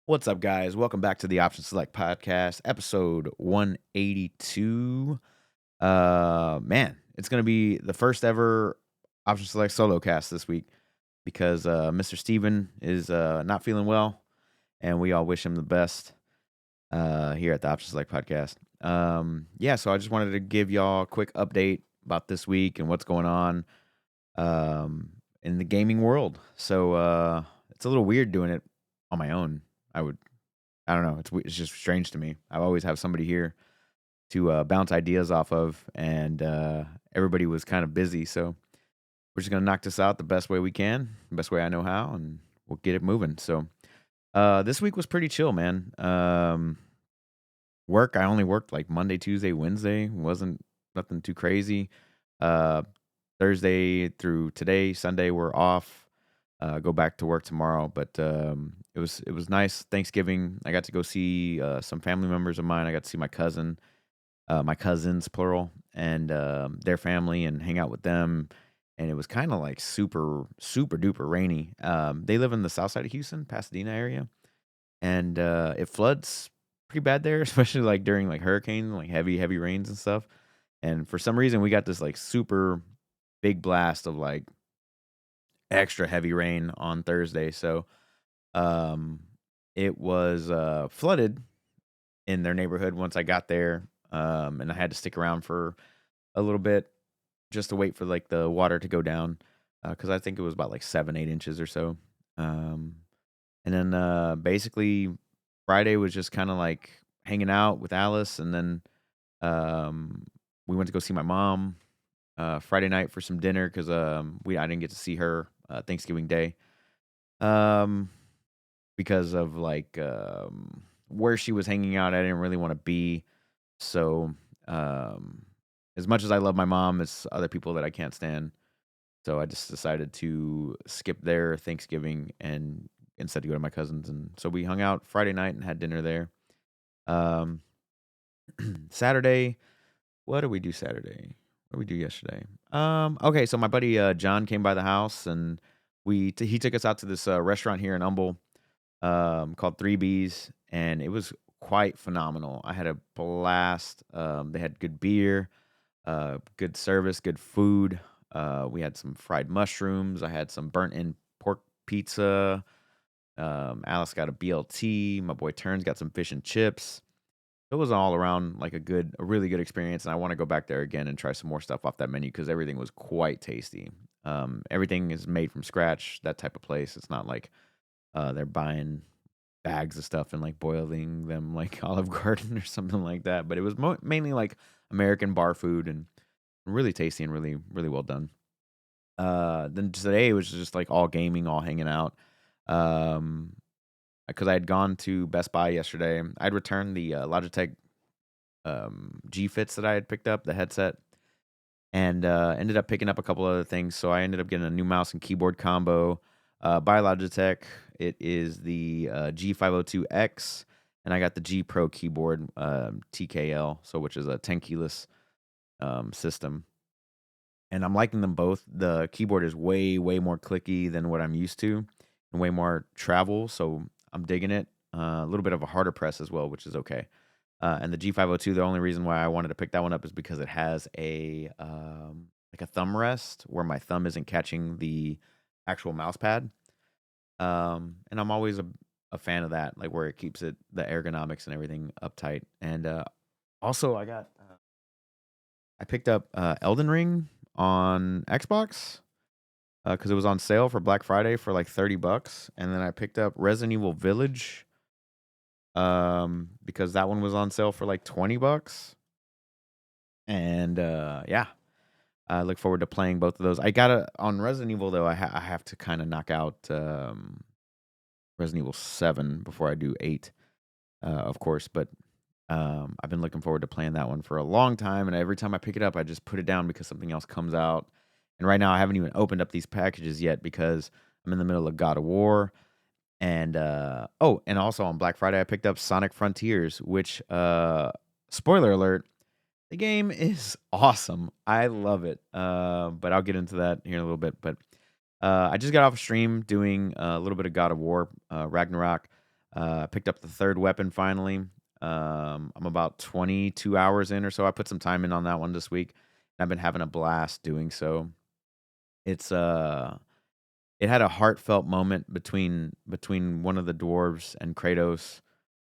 What's up, guys? Welcome back to the Option Select Podcast, episode 182. Man, it's gonna be the first ever Option Select solo cast this week because Mr. Steven is not feeling well, and we all wish him the best here at the Option Select Podcast. Yeah, so I just wanted to give y'all a quick update about this week and what's going on in the gaming world. So it's a little weird doing it on my own. I would I don't know. It's just strange to me. I always have somebody here to bounce ideas off of, and everybody was kind of busy, so we're just gonna knock this out the best way we can, the best way I know how, and we'll get it moving. So this week was pretty chill, man. Work. I only worked like Monday, Tuesday, Wednesday. Wasn't nothing too crazy. Uh, Thursday through today, Sunday we're off. Go back to work tomorrow, but it was nice. Thanksgiving, I got to go see some family members of mine. I got to see my cousins plural, and their family, and hang out with them. And it was kind of like super super duper rainy. They live in the south side of Houston, Pasadena area, and it floods pretty bad there, especially like during like hurricanes, like heavy rains and stuff. And for some reason, we got this like super big blast of like extra heavy rain on Thursday. So um, it was flooded in their neighborhood once I got there, and I had to stick around for a little bit just to wait for like the water to go down because I think it was about like 7, 8 inches or so. Um, and then basically Friday was just kind of like hanging out with Alice, and then um, we went to go see my mom Friday night for some dinner because we I didn't get to see her Thanksgiving Day um, because of like where she was hanging out. I didn't really want to be, so um, as much as I love my mom, it's other people that I can't stand. So I just decided to skip their Thanksgiving and instead to go to my cousins, and so we hung out Friday night and had dinner there. Um, Saturday, what did we do Saturday? What did we do yesterday? Okay, so my buddy John came by the house, and he took us out to this restaurant here in Humble called Three B's, and it was quite phenomenal. I had a blast. They had good beer, good service, good food. We had some fried mushrooms. I had some burnt in pork pizza. Alice got a BLT. My boy Turns got some fish and chips. It was all around like a really good experience, and I want to go back there again and try some more stuff off that menu because everything was quite tasty. Everything is made from scratch. That type of place. It's not like they're buying bags of stuff and like boiling them like Olive Garden or something like that. But it was mainly like American bar food and really tasty and really really well done. Then today it was just like all gaming, all hanging out. Um, because I had gone to Best Buy yesterday. I'd returned the Logitech G Fits that I had picked up, the headset, and ended up picking up a couple other things. So I ended up getting a new mouse and keyboard combo by Logitech. It is the G502X, and I got the G Pro keyboard TKL, so which is a 10 keyless system. And I'm liking them both. The keyboard is way more clicky than what I'm used to, and way more travel. So I'm digging it. A little bit of a harder press as well, which is okay. And the G502, the only reason why I wanted to pick that one up is because it has a like a thumb rest where my thumb isn't catching the actual mouse pad. And I'm always a fan of that, like where it keeps it the ergonomics and everything uptight. And also I picked up Elden Ring on Xbox because it was on sale for Black Friday for like $30, and then I picked up Resident Evil Village because that one was on sale for like $20. And yeah, I look forward to playing both of those. I gotta on Resident Evil though. I have to kind of knock out Resident Evil 7 before I do 8, of course. But I've been looking forward to playing that one for a long time, and every time I pick it up, I just put it down because something else comes out. And right now, I haven't even opened up these packages yet because I'm in the middle of God of War. And oh, and also on Black Friday, I picked up Sonic Frontiers, which spoiler alert, the game is awesome. I love it. But I'll get into that here in a little bit. But I just got off a stream doing a little bit of God of War, Ragnarok. Picked up the third weapon finally. I'm about 22 hours in or so. I put some time in on that one this week. I've been having a blast doing so. It's it had a heartfelt moment between one of the dwarves and Kratos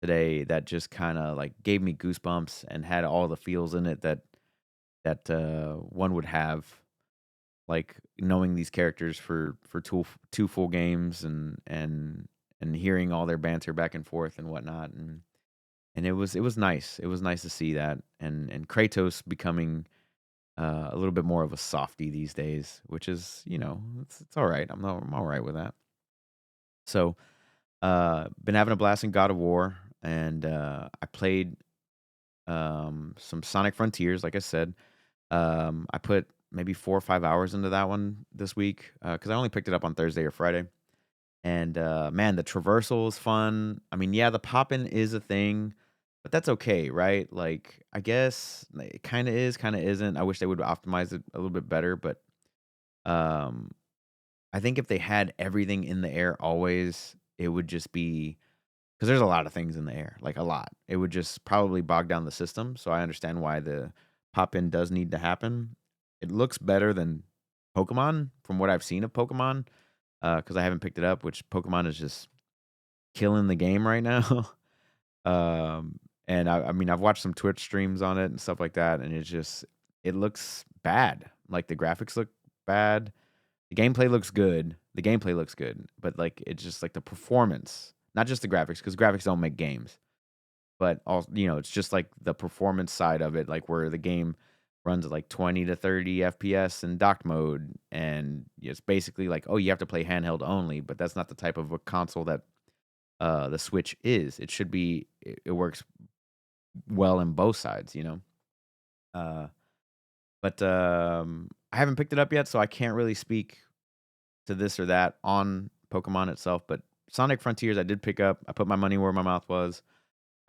today that just kind of like gave me goosebumps and had all the feels in it that one would have, like knowing these characters for two full games and hearing all their banter back and forth and whatnot, and it was nice. It was nice to see that, and Kratos becoming a little bit more of a softie these days, which is, it's all right. I'm all right with that. So, been having a blast in God of War, and I played some Sonic Frontiers, like I said. I put maybe 4 or 5 hours into that one this week because I only picked it up on Thursday or Friday. And man, the traversal is fun. I mean, yeah, the pop-in is a thing, but that's okay, right? Like, I guess like, it kind of is, kind of isn't. I wish they would optimize it a little bit better, but um, I think if they had everything in the air always, it would just be because there's a lot of things in the air, like a lot. It would just probably bog down the system. So I understand why the pop in does need to happen. It looks better than Pokemon from what I've seen of Pokemon, because I haven't picked it up, which Pokemon is just killing the game right now. And I mean, I've watched some Twitch streams on it and stuff like that, and it looks bad. Like the graphics look bad. The gameplay looks good. The gameplay looks good, but like it's just like the performance, not just the graphics, because graphics don't make games, but also it's just like the performance side of it, like where the game runs at like 20 to 30 FPS in docked mode, and it's basically like, oh, you have to play handheld only, but that's not the type of a console that the Switch is. It should be. It works well in both sides, Uh, but I haven't picked it up yet, so I can't really speak to this or that on Pokemon itself, but Sonic Frontiers I did pick up. I put my money where my mouth was.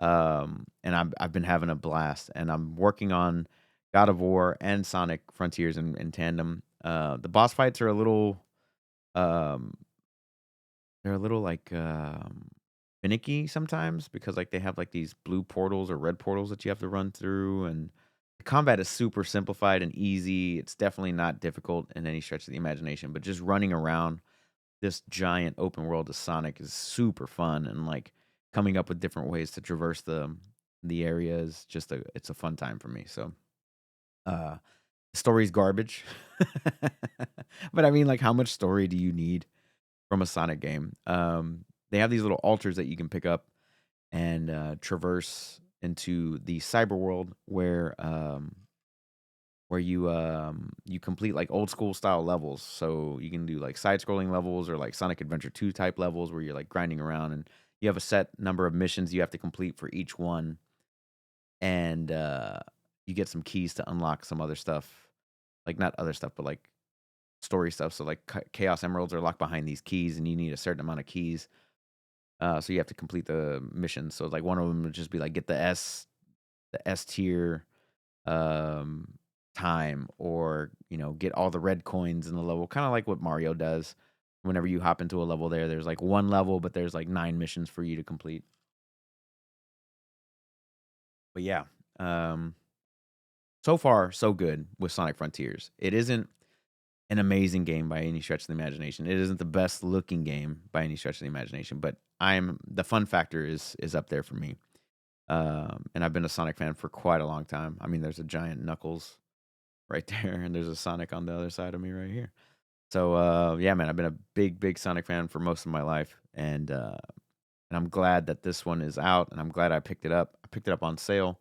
And I've been having a blast, and I'm working on God of War and Sonic Frontiers in tandem. The boss fights are a little um they're a little like finicky sometimes because like they have like these blue portals or red portals that you have to run through, and the combat is super simplified and easy. It's definitely not difficult in any stretch of the imagination, but just running around this giant open world of Sonic is super fun, and like coming up with different ways to traverse the area is just it's a fun time for me. So uh the story's garbage. But I mean, like, how much story do you need from a Sonic game? They have these little altars that you can pick up and traverse into the cyber world where you complete like old school style levels. So you can do like side scrolling levels or like Sonic Adventure 2 type levels where you're like grinding around, and you have a set number of missions you have to complete for each one, and you get some keys to unlock some other stuff. Like, not other stuff, but like story stuff. So like Chaos Emeralds are locked behind these keys, and you need a certain amount of keys. So you have to complete the missions. So like one of them would just be like get the S tier um, time, or get all the red coins in the level, kind of like what Mario does. Whenever you hop into a level, there's like one level, but there's like 9 missions for you to complete. But yeah, um, so far so good with Sonic Frontiers. It isn't an amazing game by any stretch of the imagination. It isn't the best looking game by any stretch of the imagination, but the fun factor is up there for me. And I've been a Sonic fan for quite a long time. I mean, there's a giant Knuckles right there, and there's a Sonic on the other side of me right here. So yeah, man, I've been a big Sonic fan for most of my life, and I'm glad that this one is out, and I'm glad I picked it up. I picked it up on sale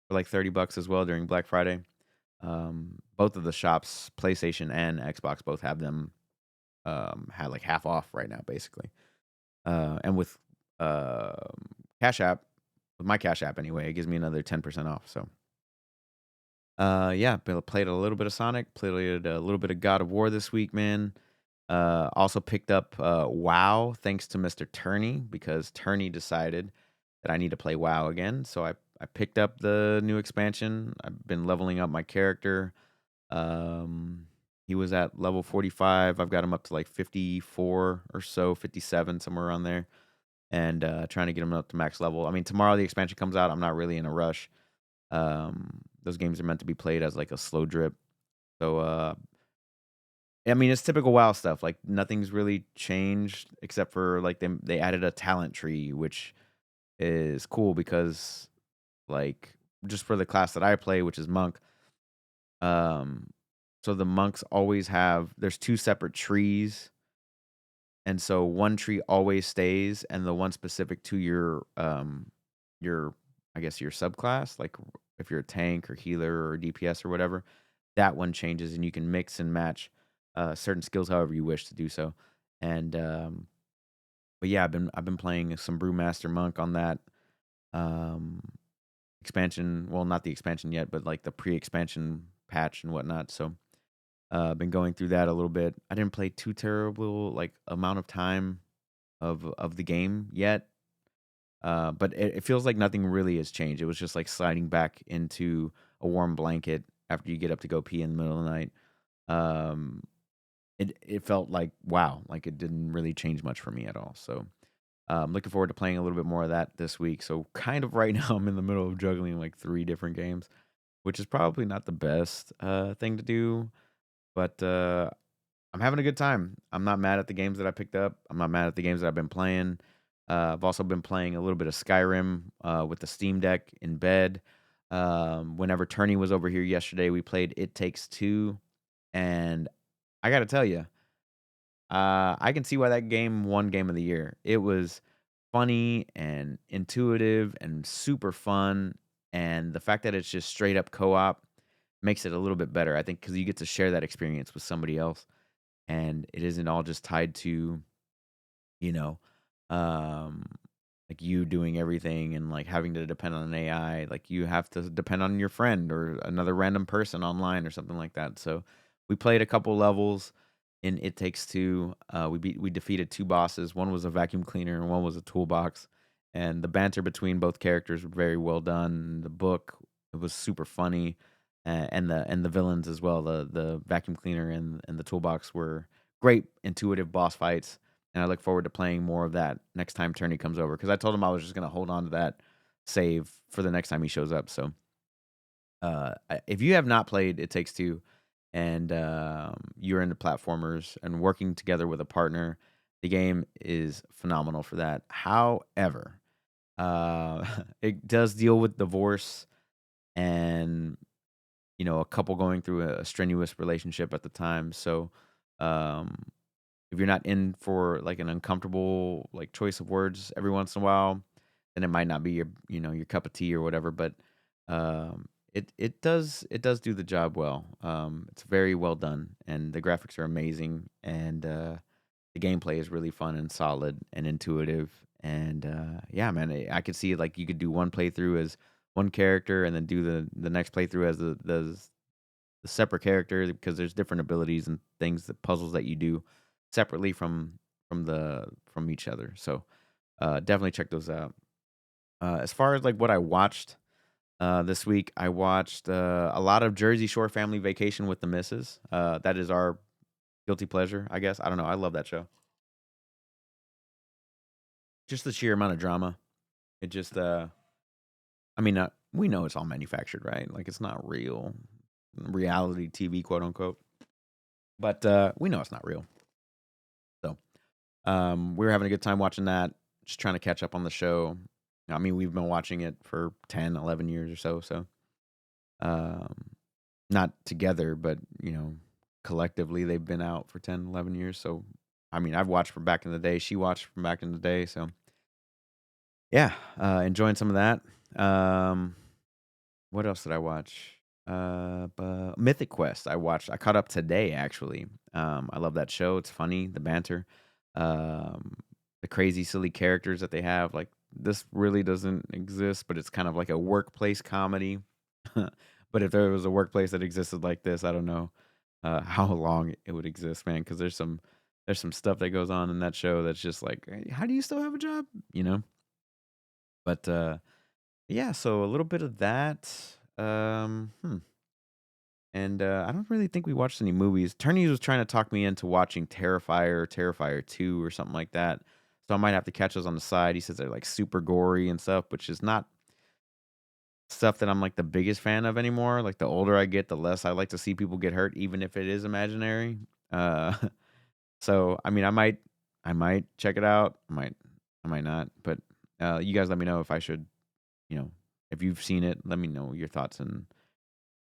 for like $30 as well during Black Friday. Both of the shops, PlayStation and Xbox, both have them had like half off right now, basically. And with Cash App, with my Cash App anyway, it gives me another 10% off. So yeah, played a little bit of Sonic, played a little bit of God of War this week, man. Also picked up WoW thanks to Mr. Turney, because Turney decided that I need to play WoW again. So I picked up the new expansion. I've been leveling up my character. Um, he was at level 45. I've got him up to like 54 or so, 57, somewhere around there. and trying to get them up to max level. I mean, tomorrow the expansion comes out. I'm not really in a rush. Those games are meant to be played as like a slow drip. So I mean, it's typical WoW stuff. Like nothing's really changed except for like they added a talent tree, which is cool because like just for the class that I play, which is monk. Um, so the monks always have there's two separate trees, and so one tree always stays, and the one specific to your I guess your subclass, like if you're a tank or healer or DPS or whatever, that one changes, and you can mix and match certain skills however you wish to do so. And but yeah, I've been playing some Brewmaster Monk on that um expansion. Well, not the expansion yet, but like the pre-expansion patch and whatnot. So been going through that a little bit. I didn't play too terrible like amount of time of the game yet. But it feels like nothing really has changed. It was just like sliding back into a warm blanket after you get up to go pee in the middle of the night. Um, it felt like wow, like it didn't really change much for me at all. So looking forward to playing a little bit more of that this week. So kind of right now I'm in the middle of juggling like three different games, which is probably not the best thing to do, but I'm having a good time. I'm not mad at the games that I picked up. I'm not mad at the games that I've been playing. I've also been playing a little bit of Skyrim with the Steam Deck in bed. Whenever Turney was over here yesterday, we played It Takes Two, and I got to tell you, I can see why that game won Game of the Year. It was funny and intuitive and super fun, and the fact that it's just straight up co-op makes it a little bit better. I think because you get to share that experience with somebody else, and it isn't all just tied to you know um like you doing everything and like having to depend on an AI. Like you have to depend on your friend or another random person online or something like that. So we played a couple levels in It Takes Two. We defeated two bosses. One was a vacuum cleaner and one was a toolbox. And the banter between both characters were very well done. The book, it was super funny, and the villains as well. The vacuum cleaner and the toolbox were great, intuitive boss fights, and I look forward to playing more of that next time Turney comes over. Because I told him I was just gonna hold on to that save for the next time he shows up. So, if you have not played It Takes Two, and you're into platformers and working together with a partner, the game is phenomenal for that. However, it does deal with divorce and a couple going through a strenuous relationship at the time. So, um, if you're not in for like an uncomfortable like choice of words every once in a while, then it might not be your cup of tea or whatever. But it does do the job well. It's very well done, and the graphics are amazing, and the gameplay is really fun and solid and intuitive. And yeah, man, I could see like you could do one playthrough as one character, and then do the next playthrough as the separate character because there's different abilities and things, the puzzles that you do separately from each other. So definitely check those out. As far as like what I watched this week, I watched a lot of Jersey Shore Family Vacation with the Misses. That is our guilty pleasure, I guess. I don't know. I love that show. Just the sheer amount of drama. It just, I mean, we know it's all manufactured, right? Like it's not real reality TV, quote unquote. But we know it's not real. So we were having a good time watching that, just trying to catch up on the show. I mean, we've been watching it for 10, 11 years or so. So um, not together, but collectively they've been out for 10, 11 years. So I mean, I've watched from back in the day. She watched from back in the day. So yeah, enjoying some of that. Um, what else did I watch? Mythic Quest. I caught up today actually. I love that show. It's funny, the banter, um, the crazy, silly characters that they have. Like this really doesn't exist, but it's kind of like a workplace comedy. But if there was a workplace that existed like this, I don't know how long it would exist, man. Because there's some stuff that goes on in that show that's just like, "Hey, how do you still have a job? You know? But yeah, so a little bit of that. And I don't really think we watched any movies. Turney was trying to talk me into watching Terrifier, Terrifier 2, or something like that. So I might have to catch those on the side. He says they're like super gory and stuff, which is not stuff that I'm like the biggest fan of anymore. Like the older I get, the less I like to see people get hurt, even if it is imaginary. Uh, so I mean, I might check it out. I might not. But you guys, let me know if I should. You know, if you've seen it, let me know your thoughts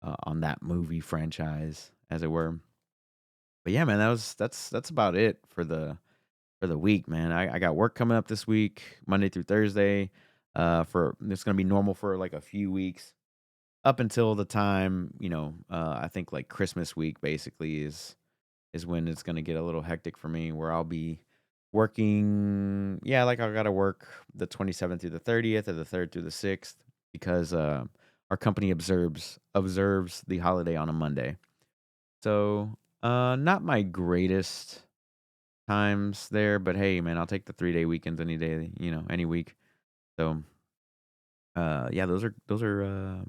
on that movie franchise, as it were. But yeah, man, that's about it for the week, man. I got work coming up this week, Monday through Thursday. For it's gonna be normal for like a few weeks up until the time, I think like Christmas week basically is when it's gonna get a little hectic for me, where I'll be working. Yeah, like I gotta work the 27th through the 30th, or the 3rd through the 6th, because our company observes the holiday on a Monday. So not my greatest times there, but hey, man, I'll take the 3-day weekends any day, any week. So yeah, those are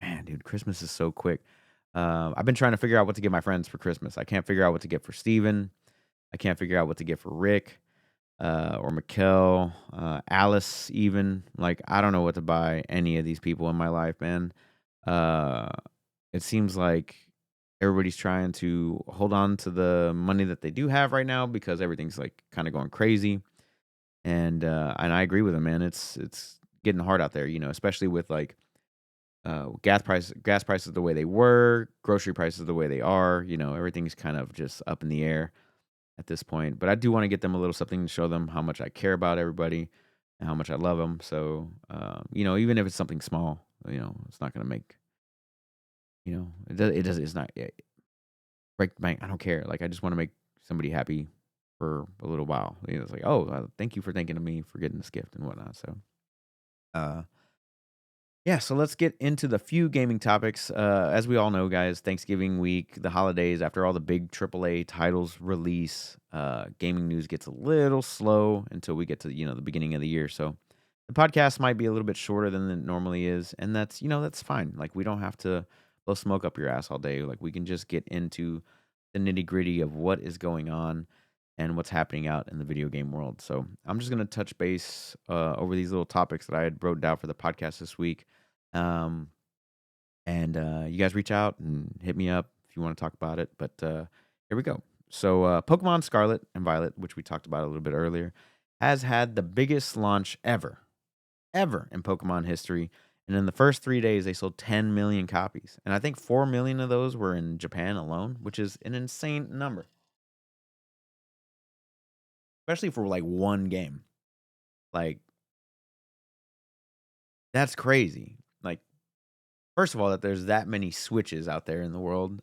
man, dude, Christmas is so quick. I've been trying to figure out what to get my friends for Christmas. I can't figure out what to get for Steven. I can't figure out what to get for Rick, or Mikkel, Alice, even. Like, I don't know what to buy any of these people in my life, man. Uh, it seems like everybody's trying to hold on to the money that they do have right now, because everything's like kind of going crazy. And I agree with them, man. It's getting hard out there, especially with like gas prices the way they were, grocery prices the way they are. Everything's kind of just up in the air at this point. But I do want to get them a little something to show them how much I care about everybody and how much I love them. So even if it's something small, it's not going to make, it's not break the bank. I don't care. Like, I just want to make somebody happy for a little while. It's like, oh, thank you for thinking of me for getting this gift and whatnot. So uh yeah, so let's get into the few gaming topics. As we all know, guys, Thanksgiving week, the holidays, after all the big AAA titles release, gaming news gets a little slow until we get to, the beginning of the year. So the podcast might be a little bit shorter than it normally is, and that's fine. Like, we don't have to blow smoke up your ass all day. Like, we can just get into the nitty-gritty of what is going on and what's happening out in the video game world. So I'm just going to touch base over these little topics that I had wrote down for the podcast this week. Um, and you guys reach out and hit me up if you want to talk about it. But here we go. So Pokemon Scarlet and Violet, which we talked about a little bit earlier, has had the biggest launch ever in Pokemon history. And in the first 3 days, they sold 10 million copies. And I think 4 million of those were in Japan alone, which is an insane number, especially for like one game. Like, that's crazy. Like, first of all, that there's that many Switches out there in the world.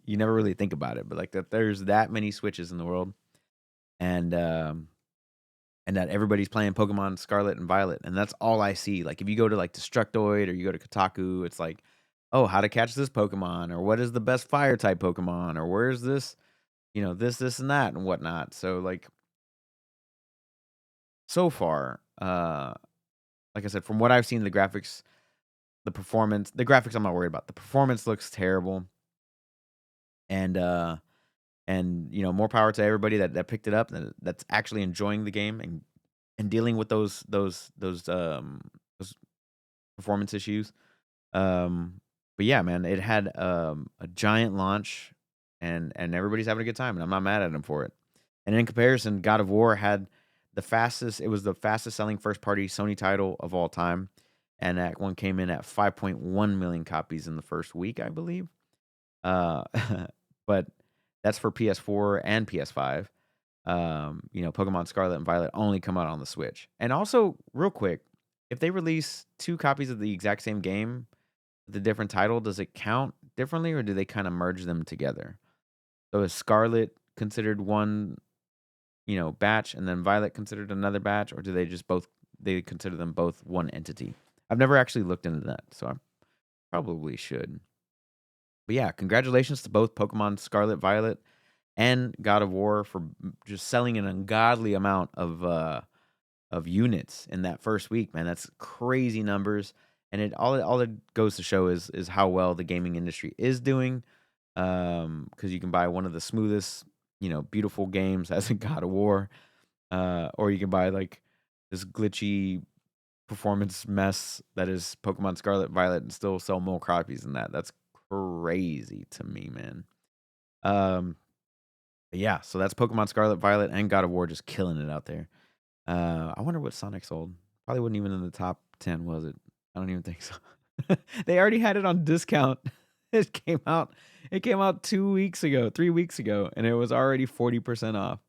You never really think about it, but like that there's that many Switches in the world, and that everybody's playing Pokemon Scarlet and Violet, and that's all I see. Like, if you go to like Destructoid or you go to Kotaku, it's like, oh, how to catch this Pokemon, or what is the best Fire type Pokemon, or where's this, this and that and whatnot. So like, so far, like I said, from what I've seen, the graphics, the graphics, I'm not worried about. The performance looks terrible, and more power to everybody that picked it up, that's actually enjoying the game and dealing with those performance issues. But yeah, man, it had a giant launch, and everybody's having a good time, and I'm not mad at them for it. And in comparison, God of War had it was the fastest selling first party Sony title of all time, and that one came in at 5.1 million copies in the first week, I believe. Uh, but that's for PS4 and PS5. Pokemon Scarlet and Violet only come out on the Switch. And also, real quick, if they release two copies of the exact same game, the different title, does it count differently, or do they kind of merge them together? So is Scarlet considered one, batch, and then Violet considered another batch, or do they consider them both one entity? I've never actually looked into that, so I probably should. But yeah, congratulations to both Pokemon Scarlet Violet and God of War for just selling an ungodly amount of units in that first week, man. That's crazy numbers. And it goes to show is how well the gaming industry is doing. Because you can buy one of the smoothest, beautiful games as in God of War, Or you can buy like this glitchy performance mess that is Pokemon Scarlet Violet and still sell more copies than that. That's crazy to me, man. Um, but yeah, so that's Pokemon Scarlet Violet and God of War just killing it out there. I wonder what Sonic sold. Probably wasn't even in the top 10, was it? I don't even think so. They already had it on discount. It came out. It came out 2 weeks ago, 3 weeks ago, and it was already 40% off.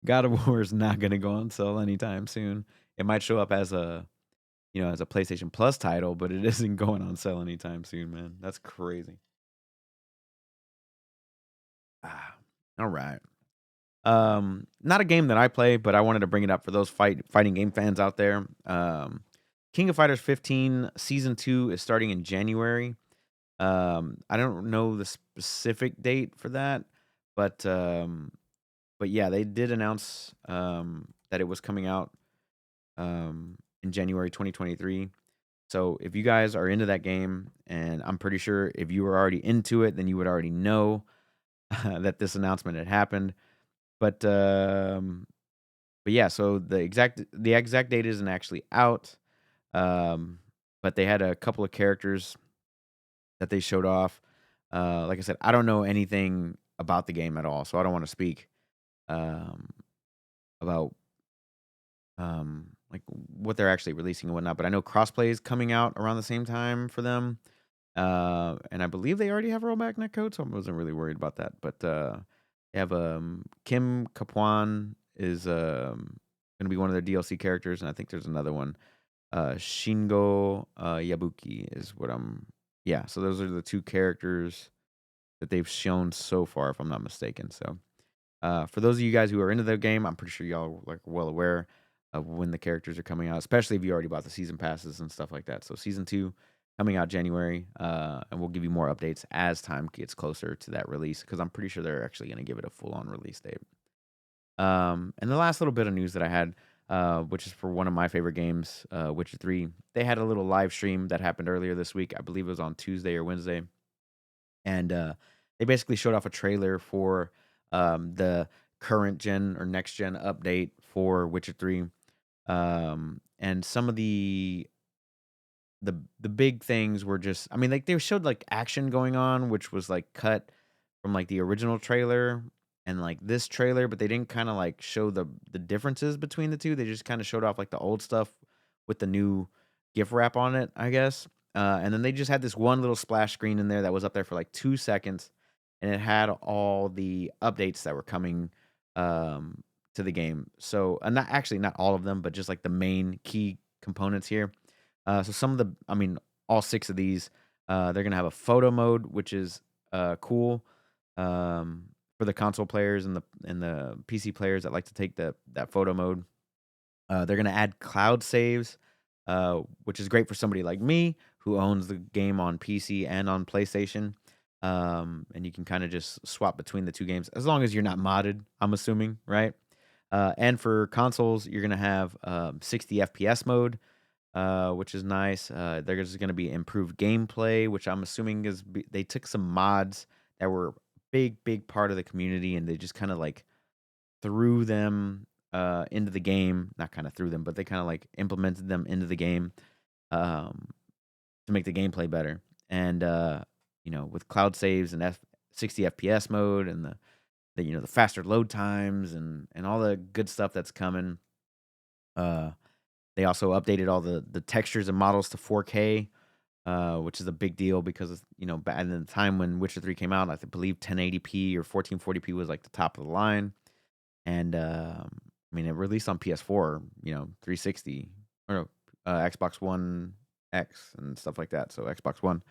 God of War is not going to go on sale anytime soon. It might show up as a as a PlayStation Plus title, but it isn't going on sale anytime soon, man. That's crazy. Ah, all right. Not a game that I play, but I wanted to bring it up for those fighting game fans out there. King of Fighters 15 season 2 is starting in January. I don't know the specific date for that, but yeah, they did announce that it was coming out in January 2023. So if you guys are into that game, and I'm pretty sure if you were already into it, then you would already know that this announcement had happened. But yeah, so the exact date isn't actually out. But they had a couple of characters that they showed off. Like I said, I don't know anything about the game at all, so I don't want to speak um, about like what they're actually releasing and whatnot. But I know crossplay is coming out around the same time for them. And I believe they already have a rollback netcode, so I wasn't really worried about that. But they have Kim Kapuan is going to be one of their DLC characters, and I think there's another one. Shingo Yabuki is what I'm. Yeah, so those are the two characters that they've shown so far, if I'm not mistaken. So for those of you guys who are into the game, I'm pretty sure y'all are like well aware of when the characters are coming out, especially if you already bought the season passes and stuff like that. So season 2 coming out January, and we'll give you more updates as time gets closer to that release because I'm pretty sure they're actually going to give it a full on release date. And the last little bit of news that I had, which is for one of my favorite games, Witcher 3, they had a little live stream that happened earlier this week. I believe it was on Tuesday or Wednesday, and they basically showed off a trailer for the current gen or next gen update for Witcher 3. And some of the big things were just, I mean, like they showed like action going on, which was like cut from like the original trailer and like this trailer, but they didn't kind of like show the differences between the two. They just kind of showed off like the old stuff with the new gift wrap on it, I guess. And then they just had this one little splash screen in there that was up there for like 2 seconds, and it had all the updates that were coming to the game. So, not actually not all of them, but just like the main key components here. So some of I mean, all 6 of these, they're gonna have a photo mode, which is cool for the console players and the PC players that like to take that photo mode. They're gonna add cloud saves, which is great for somebody like me who owns the game on PC and on PlayStation. And you can kind of just swap between the two games as long as you're not modded. I'm assuming, right? And for consoles, you're gonna have 60 FPS mode, which is nice. There's going to be improved gameplay, which I'm assuming they took some mods that were a big part of the community, and they just kind of like threw them into the game. Not kind of threw them, but they kind of like implemented them into the game um, to make the gameplay better. And with cloud saves and 60 FPS mode and the faster load times and all the good stuff that's coming. They also updated all the textures and models to 4K, which is a big deal because back in the time when Witcher 3 came out, I believe 1080p or 1440p was like the top of the line. And I mean, it released on PS4, 360 or no, Xbox One X and stuff like that. So Xbox One,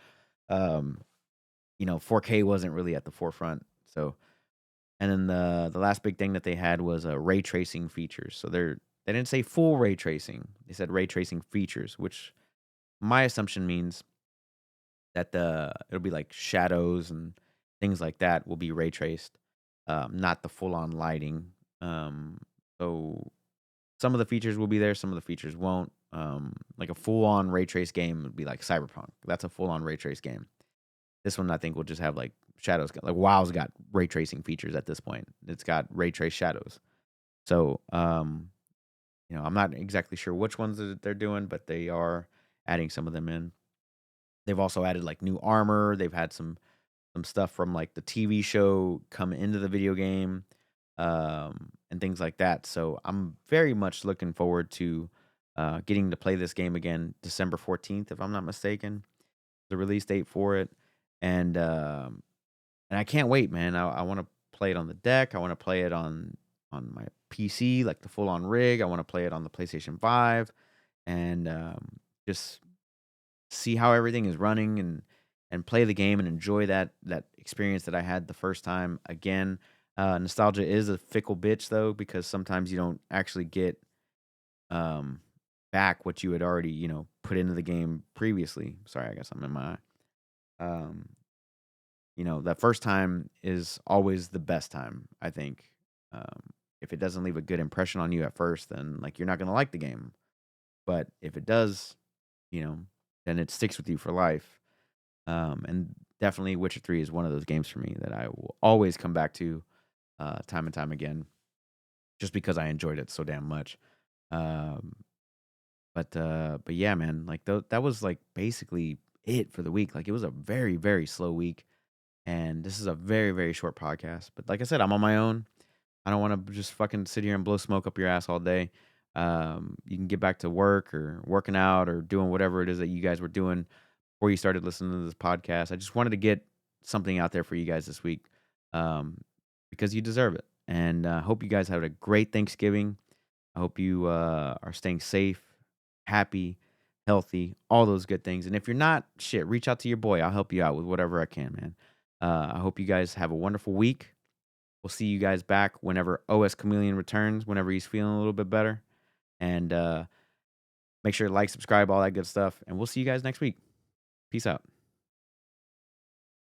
4K wasn't really at the forefront. So, and then the last big thing that they had was ray tracing features. So they didn't say full ray tracing. They said ray tracing features, which my assumption means that it'll be like shadows and things like that will be ray traced, not the full on lighting. So some of the features will be there, some of the features won't. Like a full on ray trace game would be like Cyberpunk. That's a full on ray trace game. This one I think will just have like shadows. Like WoW's got ray tracing features at this point. It's got ray trace shadows. So, I'm not exactly sure which ones that they're doing, but they are adding some of them in. They've also added like new armor. They've had some stuff from like the TV show come into the video game, and things like that. So I'm very much looking forward to getting to play this game again December 14th, if I'm not mistaken, the release date for it. And I can't wait, man. I want to play it on the deck. I want to play it on my PC, like the full on rig. I want to play it on the PlayStation 5 and just see how everything is running and play the game and enjoy that experience that I had the first time again. Nostalgia is a fickle bitch though, because sometimes you don't actually get um back what you had already, put into the game previously. Sorry, I guess I'm in my um that first time is always the best time, I think. If it doesn't leave a good impression on you at first, then like you're not gonna like the game. But if it does, you know, then it sticks with you for life. And definitely Witcher 3 is one of those games for me that I will always come back to time and time again, just because I enjoyed it so damn much. Um, but yeah, man, like that was like basically it for the week. Like it was a very, very slow week. And this is a very, very short podcast. But like I said, I'm on my own. I don't want to just fucking sit here and blow smoke up your ass all day. You can get back to work or working out or doing whatever it is that you guys were doing before you started listening to this podcast. I just wanted to get something out there for you guys this week, um, because you deserve it. And I hope you guys have a great Thanksgiving. I hope you are staying safe, happy, healthy, all those good things. And if you're not, shit, reach out to your boy. I'll help you out with whatever I can, man. I hope you guys have a wonderful week. We'll see you guys back whenever OS Chameleon returns, whenever he's feeling a little bit better. And make sure to like, subscribe, all that good stuff. And we'll see you guys next week. Peace out.